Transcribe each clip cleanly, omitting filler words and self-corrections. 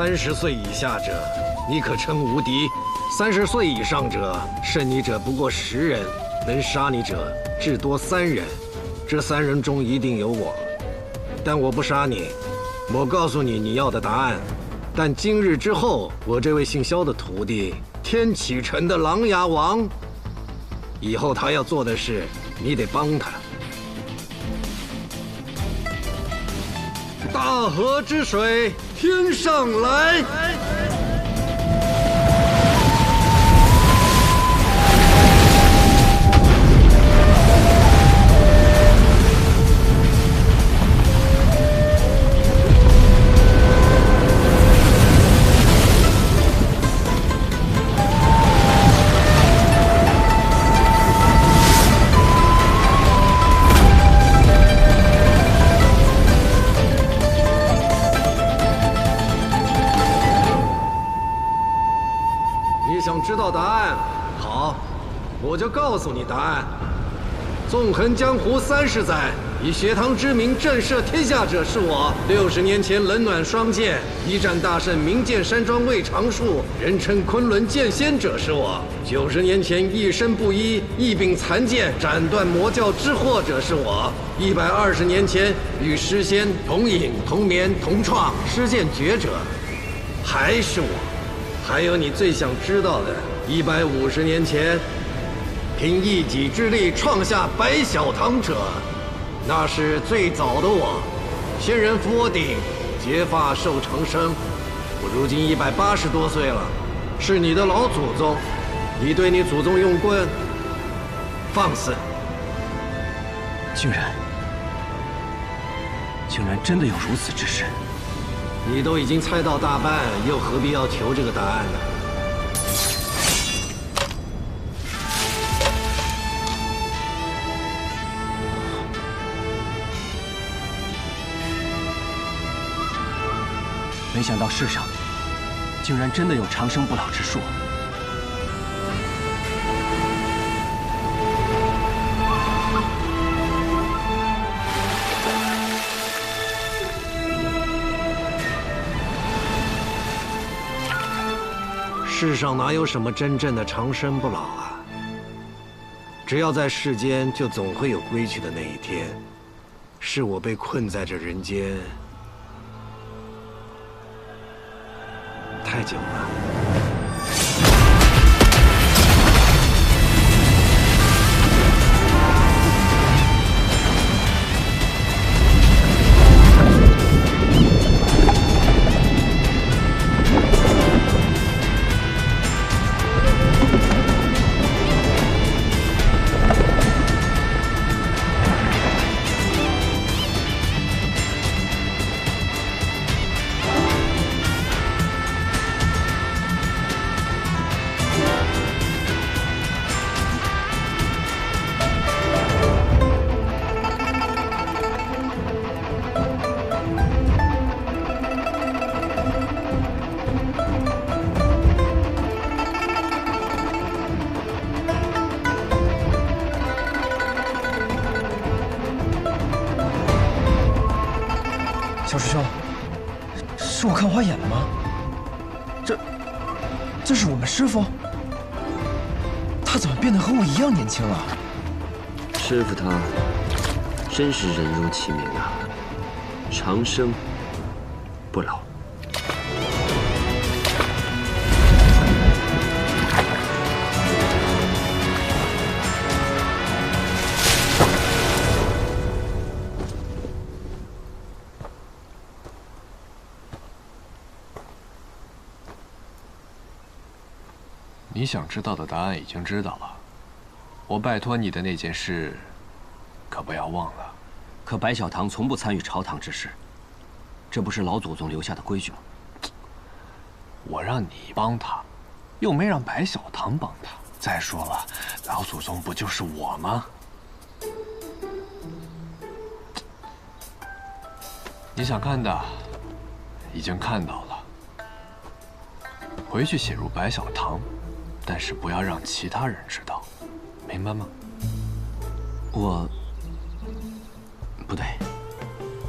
30岁以下者，你可称无敌；30岁以上者，胜你者不过10人，能杀你者至多3人。这3人中一定有我，但我不杀你。我告诉你你要的答案，但今日之后，我这位姓萧的徒弟，天启城的琅琊王，以后他要做的事，你得帮他。大河之水天上来。想知道答案？好，我就告诉你答案。纵横江湖30载，以血堂之名震慑天下者是我。60年前冷暖双剑，一战大胜名剑山庄魏长树，人称昆仑剑仙者是我。90年前一身布衣，一柄残剑斩断魔教之祸者是我。120年前与诗仙同饮同眠同创，施剑绝者还是我。还有你最想知道的，150年前，凭一己之力创下白小堂者，那是最早的我。仙人扶我顶，结发寿长生。我如今180多岁了，是你的老祖宗。你对你祖宗用棍，放肆！竟然真的有如此之事。你都已经猜到大半，又何必要求这个答案呢？没想到世上竟然真的有长生不老之术。世上哪有什么真正的长生不老啊？只要在世间，就总会有归去的那一天。是我被困在这人间太久了。小师兄，是我看花眼了吗？这是我们师傅？他怎么变得和我一样年轻了？师傅他真是人如其名啊，长生不老。你想知道的答案已经知道了，我拜托你的那件事，可不要忘了。可白小堂从不参与朝堂之事，这不是老祖宗留下的规矩吗？我让你帮他，又没让白小堂帮他。再说了，老祖宗不就是我吗？你想看的，已经看到了。回去写入白小堂。但是不要让其他人知道，明白吗？我不对，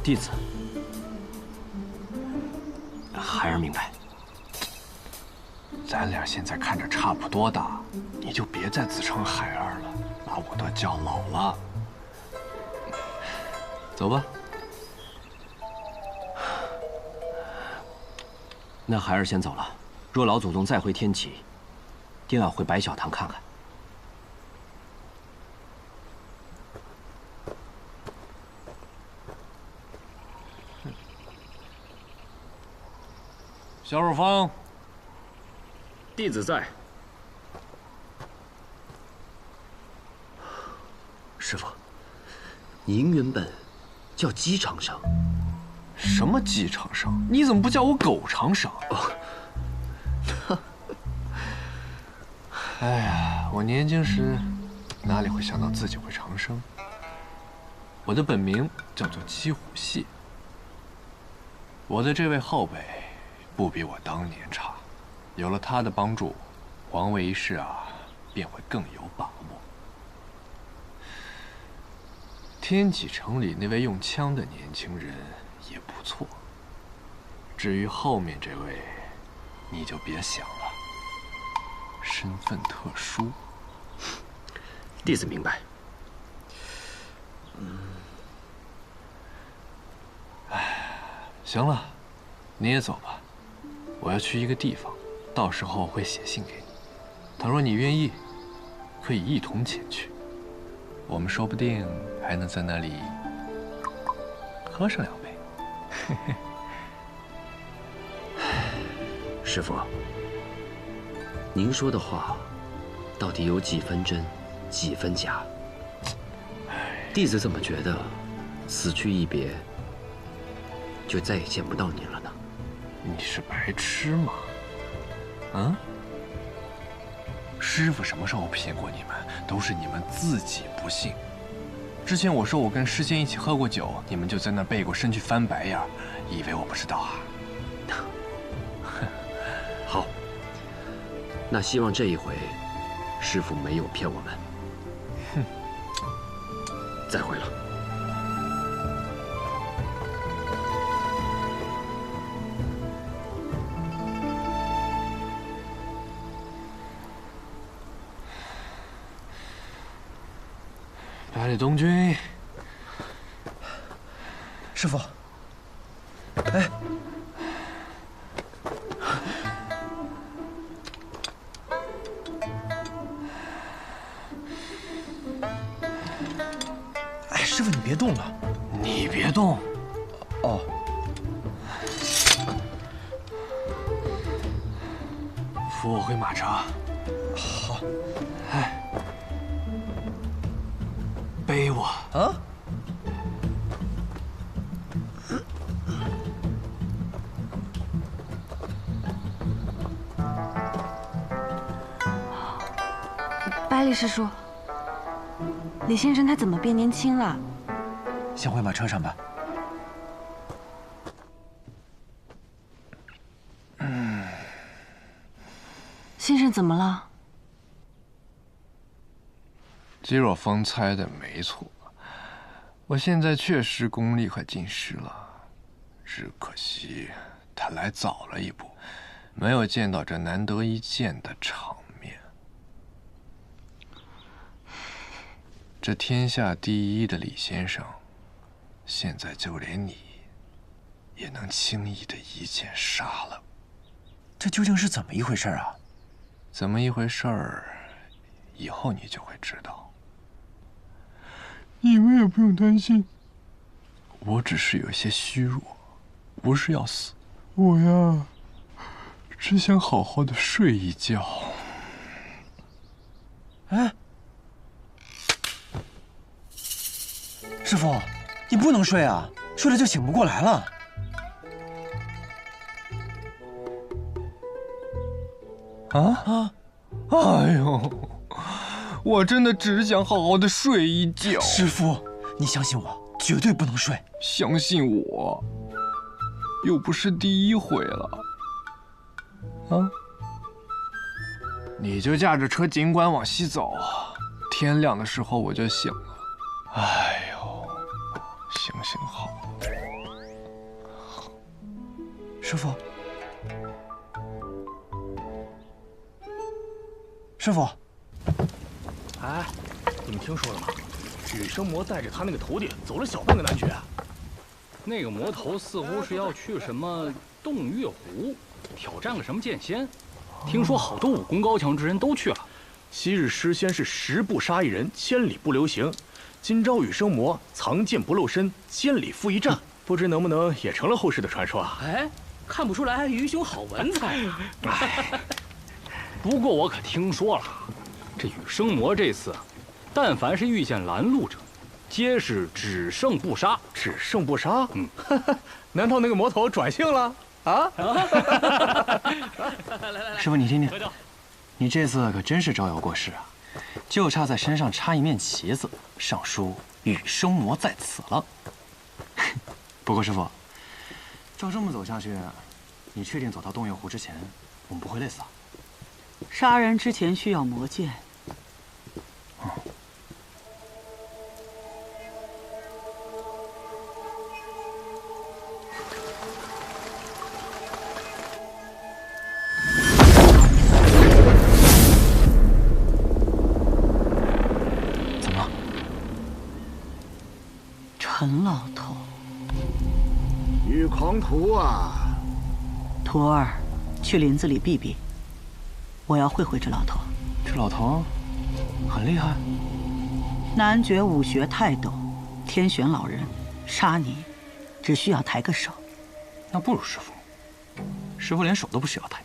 弟子孩儿明白。咱俩现在看着差不多大，你就别再自称孩儿了，把我都叫老了。走吧。那孩儿先走了。若老祖宗再回天启，定要回白小堂看看。小乳芳，弟子在。师傅，您原本叫姬长生。什么姬长生？你怎么不叫我苟长生？哎呀，我年轻时哪里会想到自己会长生？我的本名叫做姬虎谢。我的这位后辈不比我当年差，有了他的帮助，皇位一事啊便会更有把握。天启城里那位用枪的年轻人也不错。至于后面这位，你就别想了。身份特殊。弟子明白。行了，你也走吧。我要去一个地方，到时候会写信给你。倘若你愿意，可以一同前去。我们说不定还能在那里喝上2杯。师傅，您说的话，到底有几分真，几分假？弟子怎么觉得，此去一别，就再也见不到您了呢？你是白痴吗？嗯？师傅什么时候骗过你们？都是你们自己不信。之前我说我跟师仙一起喝过酒，你们就在那背过身去翻白眼，以为我不知道啊？好，那希望这一回，师傅没有骗我们。哼，再会了。百里东君，师傅，哎，哎，师傅你别动了。你别动。哦，扶我回马车。好。哎。背我啊！百里师叔，李先生他怎么变年轻了？先回马车上吧。先生怎么了？姬若风猜的没错，我现在确实功力快尽失了，只可惜他来早了一步，没有见到这难得一见的场面。这天下第一的李先生，现在就连你也能轻易的一剑杀了。这究竟是怎么一回事啊？怎么一回事儿？以后你就会知道。你们也不用担心，我只是有些虚弱，不是要死。我呀，只想好好的睡一觉。哎，师傅，你不能睡啊，睡了就醒不过来了。啊！哎呦！我真的只想好好的睡一觉。师傅，你相信我，绝对不能睡。相信我，又不是第一回了。啊！你就驾着车尽管往西走，天亮的时候我就醒了。哎呦，行行好。师傅，师傅，哎，你们听说了吗？羽生魔带着他那个徒弟走了小半个南绝。那个魔头似乎是要去什么洞月湖，挑战个什么剑仙。听说好多武功高强之人都去了。昔日师仙是10步杀一人，千里不留行。今朝羽生魔藏剑不露身，千里赴一战，不知能不能也成了后世的传说啊？哎，看不出来于兄好文采啊！不过我可听说了，这羽生魔这次，但凡是遇见拦路者，皆是只胜不杀。只胜不杀？难道那个魔头转性了啊？师傅你听听，你这次可真是招摇过市啊，就差在身上插一面旗子，上书“羽生魔在此”了。不过师傅，照这么走下去，你确定走到洞月湖之前，我们不会累死啊？杀人之前需要魔剑。怎么了？陈老头，羽狂徒啊！徒儿，去林子里避避。我要会会这老头。这老头很厉害。南绝武学泰斗，天选老人，杀你只需要抬个手。那不如师傅，师傅连手都不需要抬。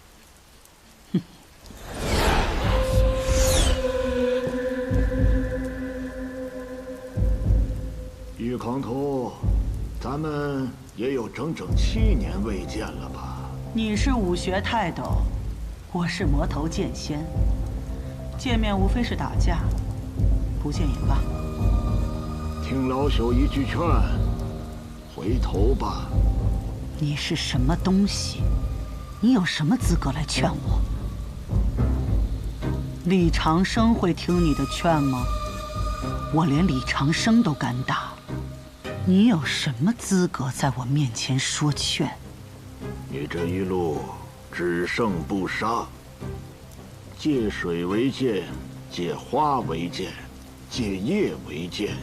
羽狂徒，咱们也有整整7年未见了吧？你是武学泰斗，我是魔头剑仙，见面无非是打架，不见也罢。听老朽一句劝，回头吧。你是什么东西？你有什么资格来劝我？李长生会听你的劝吗？我连李长生都敢打，你有什么资格在我面前说劝？你这一路只胜不杀，借水为剑，借花为剑，借叶为剑，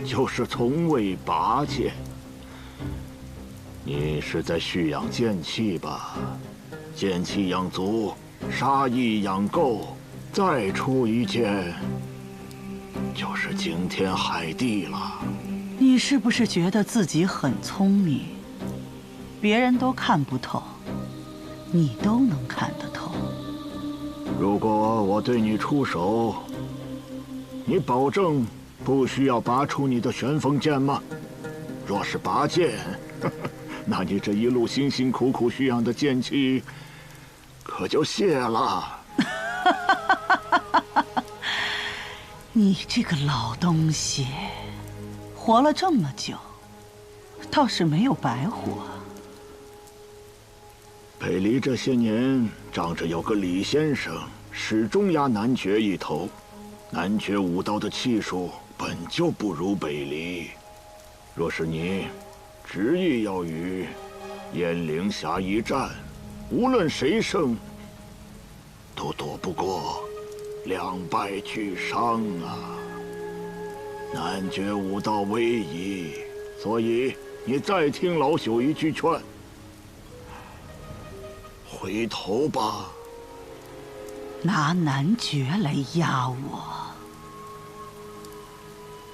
就是从未拔剑。你是在蓄养剑气吧？剑气养足，杀意养够，再出一剑，就是惊天海地了。你是不是觉得自己很聪明？别人都看不透，你都能看得透。如果我对你出手，你保证不需要拔出你的旋风剑吗？若是拔剑，那你这一路辛辛苦苦蓄养的剑气，可就泄了。你这个老东西，活了这么久，倒是没有白活。北离这些年仗着有个李先生，始终压南绝一头。南绝武道的气数本就不如北离，若是你执意要与燕灵峡一战，无论谁胜，都躲不过2败俱伤啊！南绝武道危矣，所以你再听老朽一句劝，回头吧。拿南绝来压我，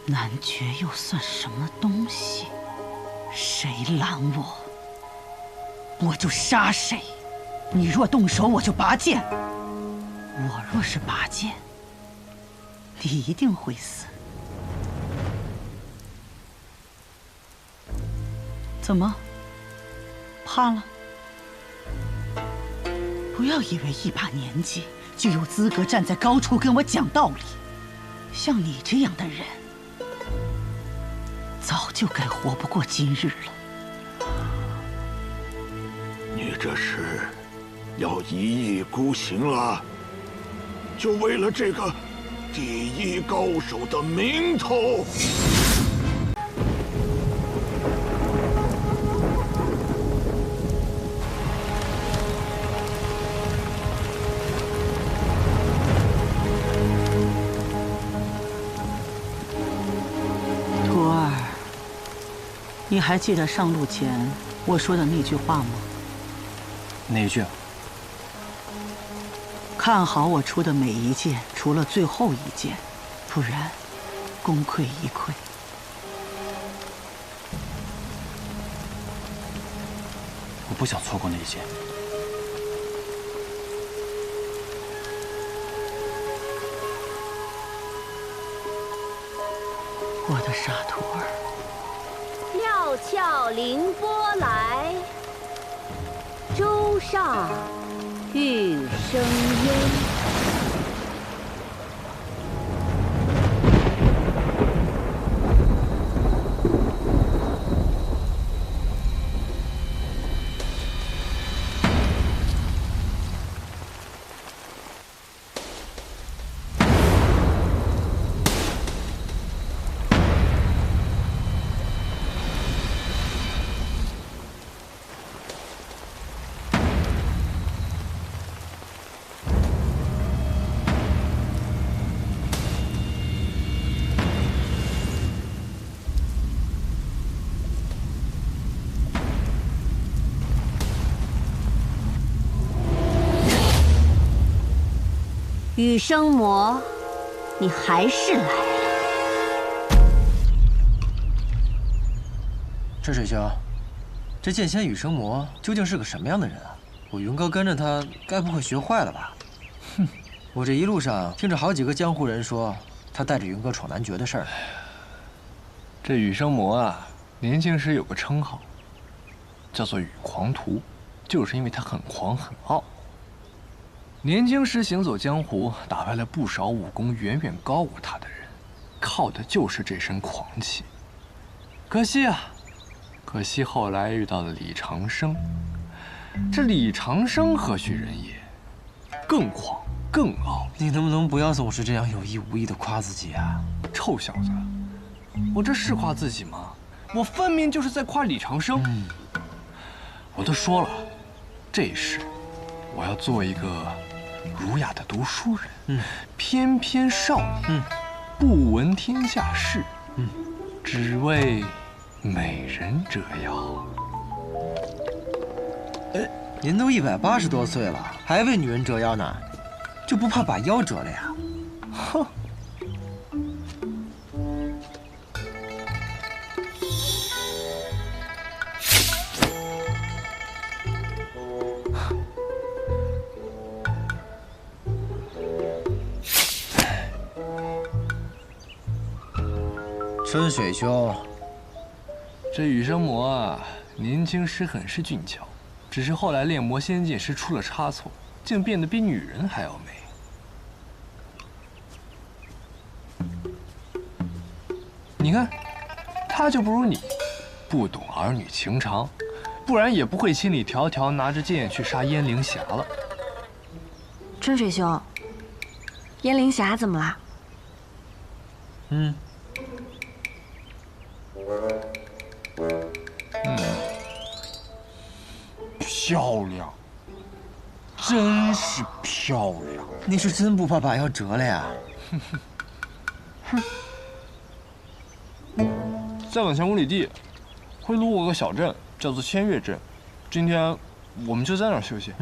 南绝又算什么东西？谁拦我，我就杀谁。你若动手，我就拔剑。我若是拔剑，你一定会死。怎么？怕了？不要以为一把年纪就有资格站在高处跟我讲道理。像你这样的人，早就该活不过今日了。你这是要1意孤行了？就为了这个第1高手的名头？你还记得上路前我说的那句话吗？哪一句啊？看好我出的每一剑，除了最后一剑，不然功亏一篑。我不想错过那一剑。我的傻徒儿。料峭凌波来，舟上玉生烟。羽生魔，你还是来了。春水兄，这剑仙羽生魔究竟是个什么样的人啊？我云哥跟着他，该不会学坏了吧？哼，我这一路上听着好几个江湖人说，他带着云哥闯男爵的事儿。这羽生魔啊，年轻时有个称号，叫做羽狂徒，就是因为他很狂很傲。年轻时行走江湖，打败了不少武功远远高过他的人，靠的就是这身狂气。可惜啊，可惜后来遇到了李长生。这李长生何许人也？更狂更傲。你能不能不要总是这样有意无意的夸自己啊？臭小子，我这是夸自己吗？我分明就是在夸李长生。我都说了，这一世我要做一个儒雅的读书人，翩翩少年，不闻天下事，只为美人折腰。您都180多岁了，还为女人折腰呢，就不怕把腰折了呀？哼！春水兄，这羽生魔啊，年轻时很是俊俏，只是后来练魔仙剑时出了差错，竟变得比女人还要美。你看，他就不如你，不懂儿女情长，不然也不会千里迢迢拿着剑去杀燕灵霞了。春水兄，燕灵霞怎么了？漂亮，真是漂亮！你是真不怕把腰折了呀？再往前5里地，会路过个小镇，叫做千月镇。今天我们就在那儿休息。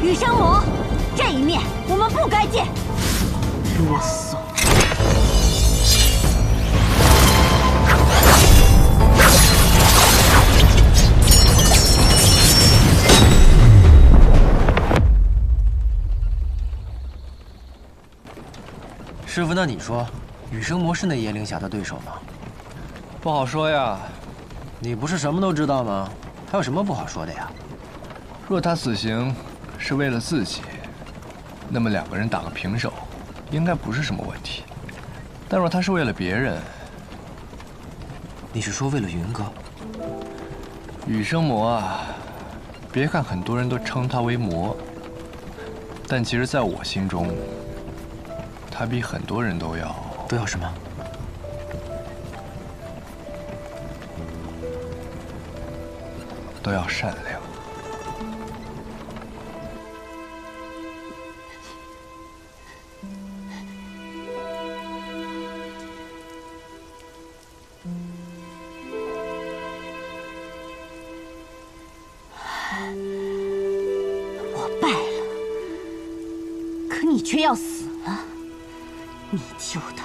羽生魔，这一面我们不该见。啰嗦！师傅，那你说，羽生魔是那燕灵霞的对手吗？不好说呀。你不是什么都知道吗？还有什么不好说的呀？若他死刑，是为了自己，那么2个人打个平手，应该不是什么问题。但若他是为了别人，你是说为了云哥？羽生魔啊，别看很多人都称他为魔，但其实在我心中，他比很多人都要什么？都要善良。我败了，可你却要死了。你救的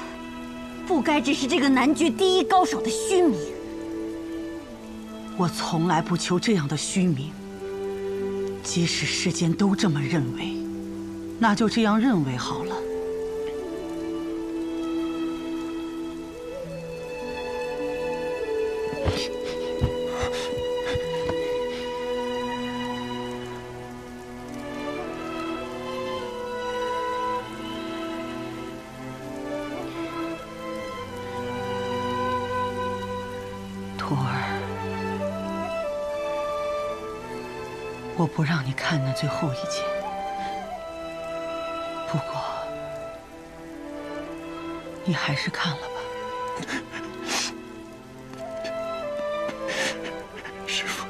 不该只是这个男爵第1高手的虚名。我从来不求这样的虚名，即使世间都这么认为，那就这样认为好了。徒儿，我不让你看那最后一剑，不过你还是看了吧。师父，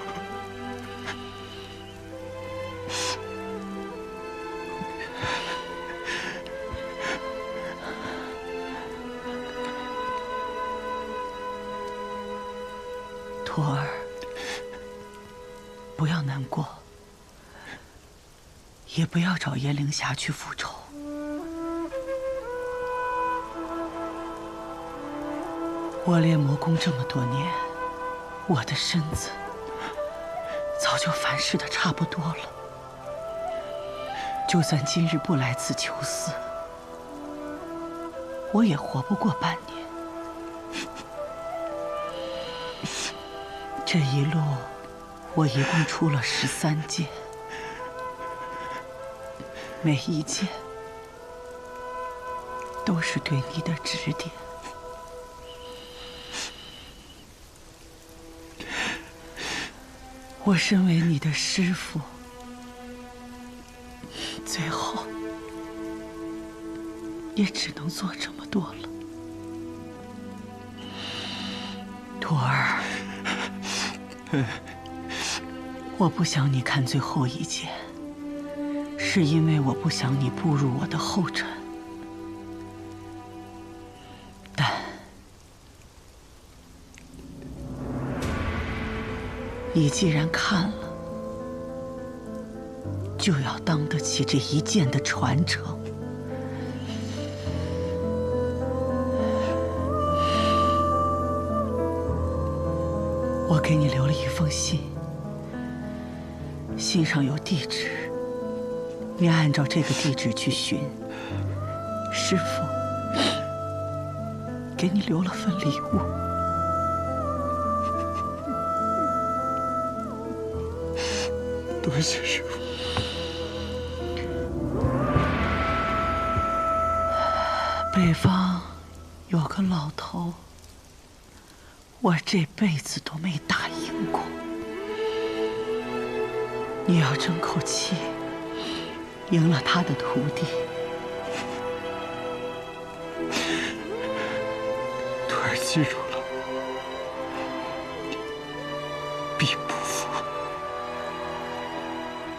徒儿，不要难过，也不要找炎灵霞去复仇。我练魔功这么多年，我的身子早就凡世的差不多了。就算今日不来此求嗣，我也活不过半年。这一路，我一共出了13剑，每一剑都是对你的指点。我身为你的师父，最后也只能做这么多了。徒儿，我不想你看最后一剑，是因为我不想你步入我的后尘。但你既然看了，就要当得起这一剑的传承。我给你留了一封信，信上有地址，你按照这个地址去寻。师父给你留了份礼物。多谢师父。北方有个老头，我这辈子都没打赢过。你要争口气，赢了他的徒弟。徒儿记住了，必不负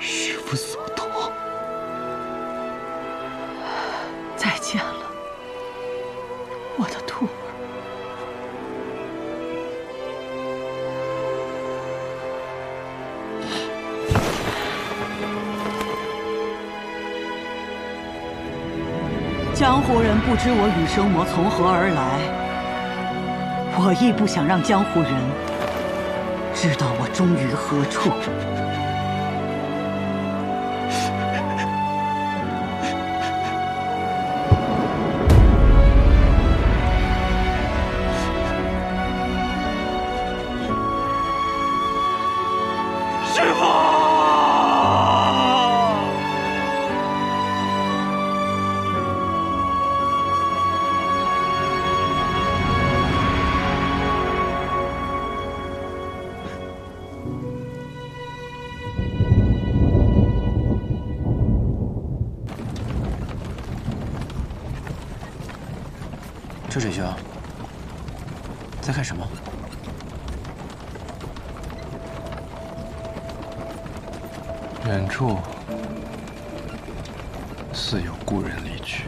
师父所托。再见了，我的徒儿。江湖人不知我羽生魔从何而来，我亦不想让江湖人知道我终于何处。师父！周水兄，在看什么？远处似有故人离去。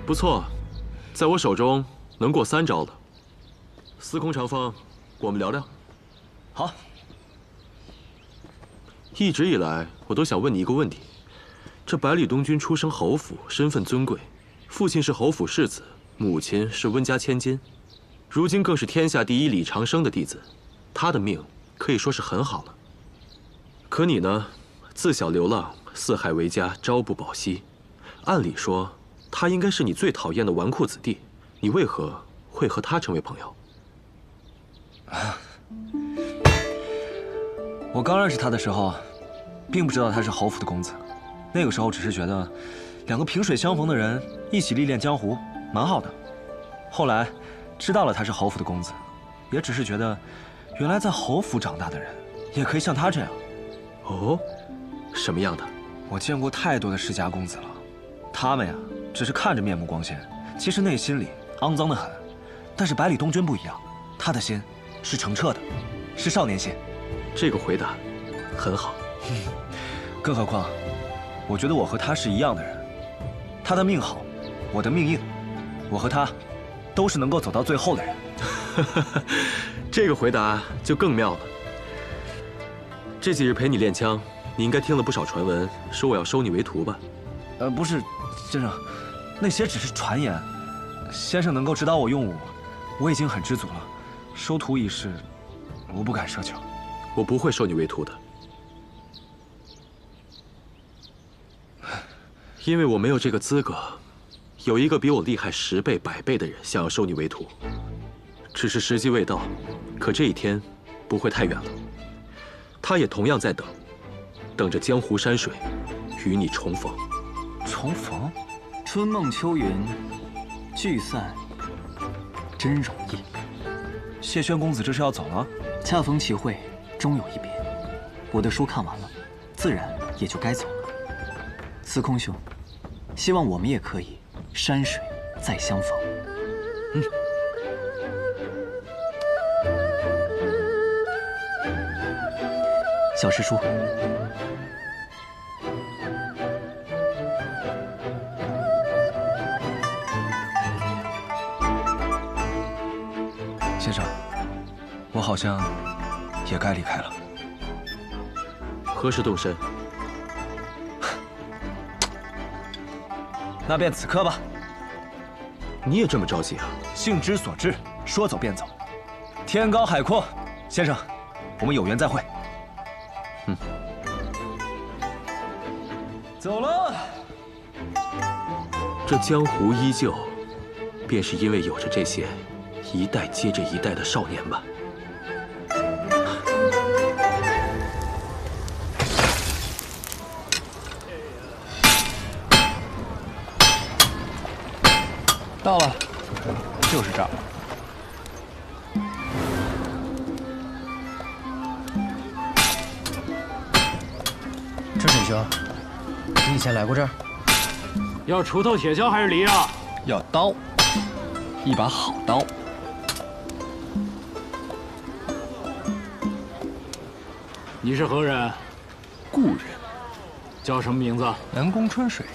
不错，在我手中能过3招了。司空长风，我们聊聊。好。一直以来，我都想问你一个问题：这百里东君出生侯府，身份尊贵，父亲是侯府世子，母亲是温家千金，如今更是天下第一李长生的弟子，他的命可以说是很好了。可你呢，自小流浪，四海为家，朝不保夕。按理说，他应该是你最讨厌的纨绔子弟，你为何会和他成为朋友？我刚认识他的时候，并不知道他是侯府的公子，那个时候只是觉得2个萍水相逢的人一起历练江湖，蛮好的。后来知道了他是侯府的公子，也只是觉得，原来在侯府长大的人也可以像他这样。哦，什么样的？我见过太多的世家公子了，他们呀，只是看着面目光鲜，其实内心里肮脏得很。但是百里东君不一样，他的心是澄澈的，是少年心。这个回答很好。更何况，我觉得我和他是一样的人，他的命好，我的命硬，我和他都是能够走到最后的人。这个回答就更妙了。这几日陪你练枪，你应该听了不少传闻，说我要收你为徒吧？不是，先生，那些只是传言。先生能够指导我用武，我已经很知足了。收徒一事，我不敢奢求。我不会收你为徒的，因为我没有这个资格。有一个比我厉害10倍、100倍的人想要收你为徒，只是时机未到。可这一天不会太远了，他也同样在等，等着江湖山水与你重逢。重逢？春梦秋云，聚散真容易。谢轩公子这是要走了？恰逢其会，终有一别。我的书看完了，自然也就该走了。司空兄，希望我们也可以山水再相逢。小师叔。先生，我好像也该离开了。何时动身？那便此刻吧。你也这么着急啊？兴之所至，说走便走。天高海阔，先生，我们有缘再会。走了。这江湖依旧，便是因为有着这些一代接着一代的少年吧。到了，就是这儿。春水兄，你以前来过这儿？要锄头、铁锹还是犁啊？要刀，一把好刀。你是何人？故人。叫什么名字？南宫春水。